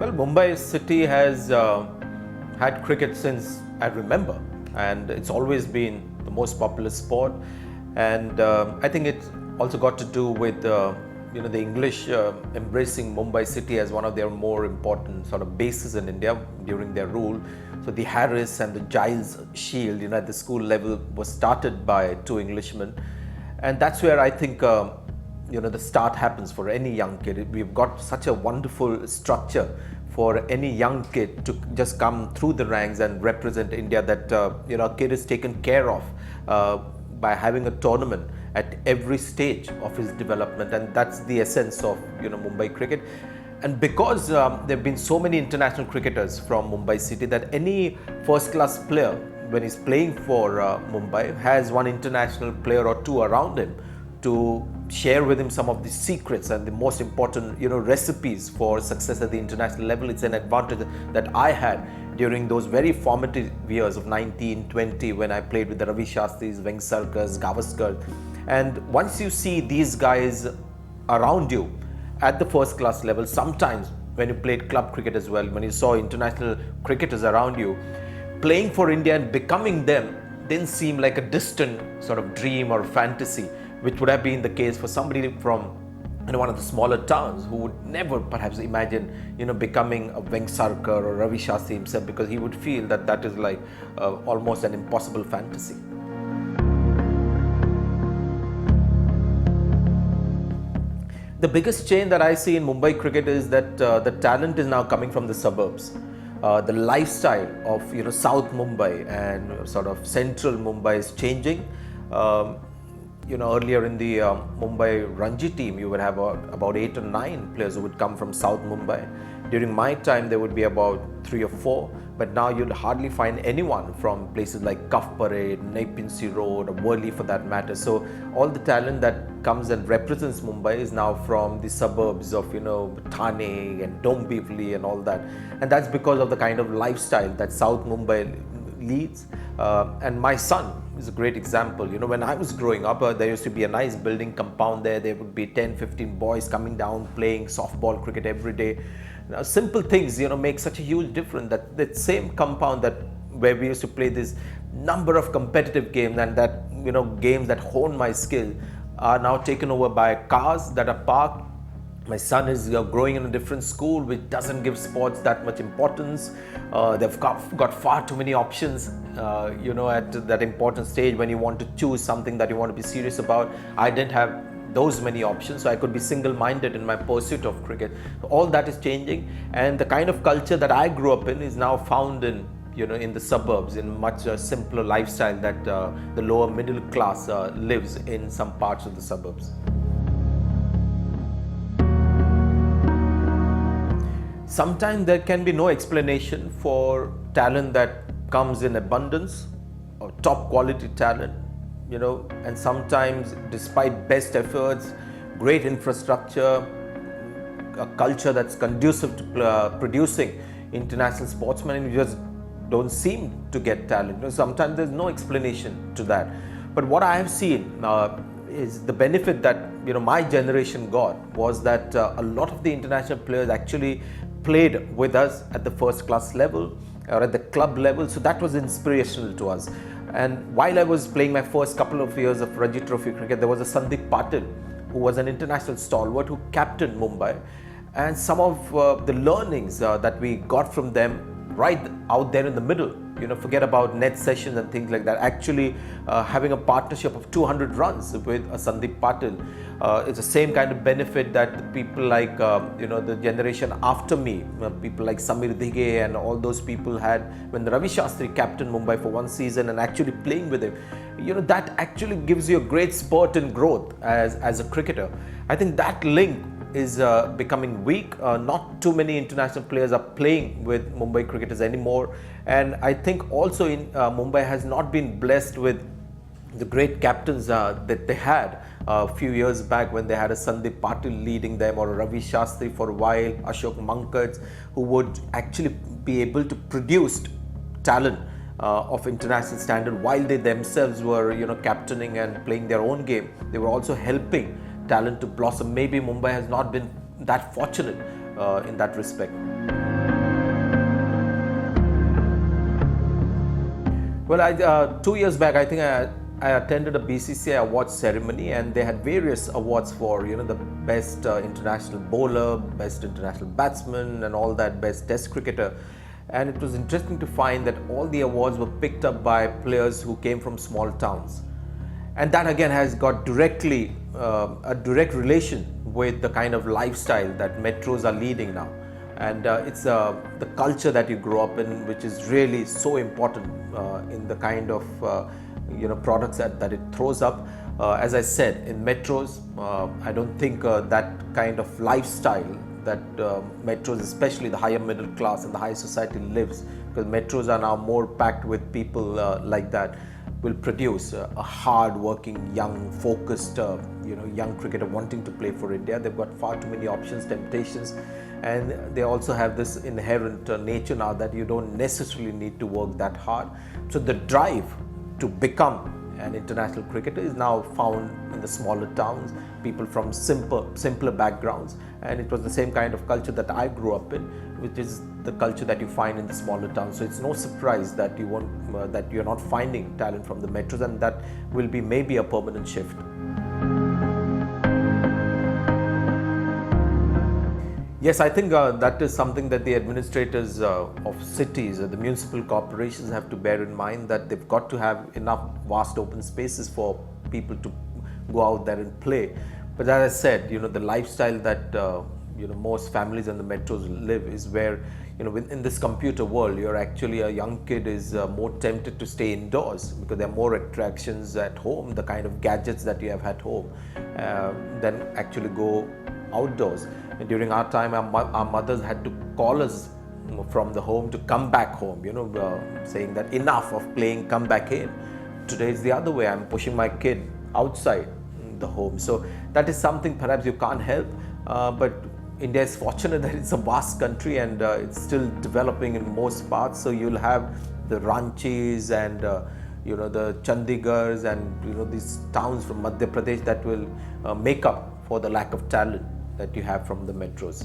Well, Mumbai city has had cricket since I remember, and it's always been the most popular sport. And I think it also got to do with the English embracing Mumbai city as one of their more important sort of bases in India during their rule. So the Harris and the Giles Shield, at the school level was started by two Englishmen, and that's where I think the start happens for any young kid. We've got such a wonderful structure for any young kid to just come through the ranks and represent India, that a kid is taken care of by having a tournament at every stage of his development, and that's the essence of Mumbai cricket. And because there have been so many international cricketers from Mumbai city, that any first class player, when he's playing for Mumbai, has one international player or two around him to share with him some of the secrets and the most important recipes for success at the international level. It's an advantage that I had during those very formative years of 1920, when I played with the Ravi Shastris, Vengsarkars, Gavaskar. And once you see these guys around you at the first class level, sometimes when you played club cricket as well, when you saw international cricketers around you playing for India and becoming them, didn't seem like a distant sort of dream or fantasy, which would have been the case for somebody from one of the smaller towns who would never perhaps imagine becoming a Vengsarkar or Ravi Shastri himself, because he would feel that that is like almost an impossible fantasy. The biggest change that I see in Mumbai cricket is that the talent is now coming from the suburbs. The lifestyle of South Mumbai and sort of central Mumbai is changing. Earlier in the Mumbai Ranji team, you would have about 8 or 9 players who would come from South Mumbai. During my time, there would be about 3 or 4, but now you'll hardly find anyone from places like Cuff Parade, Naipinsi Road, or Worli for that matter. So all the talent that comes and represents Mumbai is now from the suburbs of Thane and Dombivli and all that. And that's because of the kind of lifestyle that South Mumbai leads. And my son is a great example. When I was growing up, there used to be a nice building compound there. There would be 10-15 boys coming down playing softball cricket every day. Now, simple things make such a huge difference. That same compound where we used to play this number of competitive games, and that games that hone my skill, are now taken over by cars that are parked. My son is growing in a different school which doesn't give sports that much importance. They've got far too many options, at that important stage when you want to choose something that you want to be serious about. I didn't have those many options, so I could be single-minded in my pursuit of cricket. All that is changing, and the kind of culture that I grew up in is now found in the suburbs, in much simpler lifestyle that the lower middle class lives in some parts of the suburbs. Sometimes there can be no explanation for talent that comes in abundance, or top quality talent, and sometimes despite best efforts, great infrastructure, a culture that's conducive to producing international sportsmen, and you just don't seem to get talent. Sometimes there's no explanation to that. But what I have seen is the benefit that my generation got was that a lot of the international players actually played with us at the first class level or at the club level, so that was inspirational to us. And while I was playing my first couple of years of Ranji Trophy cricket, there was a Sandeep Patil who was an international stalwart who captained Mumbai, and some of the learnings that we got from them right out there in the middle, forget about net sessions and things like that. Actually having a partnership of 200 runs with Sandeep Patil, it's the same kind of benefit that people like the generation after me, people like Samir Dhige and all those people had when the Ravi Shastri captained Mumbai for one season, and actually playing with him. That actually gives you a great spurt in growth as a cricketer. I think that link is becoming weak. Not too many international players are playing with Mumbai cricketers anymore, and I think also in Mumbai has not been blessed with the great captains that they had a few years back, when they had a Sandeep Patil leading them, or a Ravi Shastri for a while, Ashok Mankards, who would actually be able to produce talent of international standard while they themselves were captaining and playing their own game. They were also helping talent to blossom. Maybe Mumbai has not been that fortunate in that respect. Well, 2 years back, I think I attended a BCCI awards ceremony, and they had various awards for the best international bowler, best international batsman, and all that, best Test cricketer. And it was interesting to find that all the awards were picked up by players who came from small towns, and that again has got directly a direct relation with the kind of lifestyle that metros are leading now. And it's the culture that you grow up in, which is really so important in the kind of products that it throws up. As I said, in metros, I don't think that kind of lifestyle that metros, especially the higher middle class and the higher society, lives, because metros are now more packed with people like that, will produce a hard-working, young, focused, young cricketer wanting to play for India. They've got far too many options, temptations, and they also have this inherent nature now that you don't necessarily need to work that hard. So the drive to become an international cricketer is now found in the smaller towns, people from simpler backgrounds, and it was the same kind of culture that I grew up in, which is the culture that you find in the smaller towns. So it's no surprise that that you're not finding talent from the metros, and that will be maybe a permanent shift. Yes, I think that is something that the administrators of cities, the municipal corporations, have to bear in mind, that they've got to have enough vast open spaces for people to go out there and play. But as I said, the lifestyle that most families in the metros live is where, in this computer world, you're actually, a young kid is more tempted to stay indoors because there are more attractions at home, the kind of gadgets that you have at home, than actually go outdoors. And during our time, our mothers had to call us from the home to come back home, saying that enough of playing, come back in. Today it's the other way. I'm pushing my kid outside the home. So that is something perhaps you can't help, but India is fortunate that it's a vast country, and it's still developing in most parts. So you'll have the Ranchis and the Chandigarhs and these towns from Madhya Pradesh that will make up for the lack of talent that you have from the metros.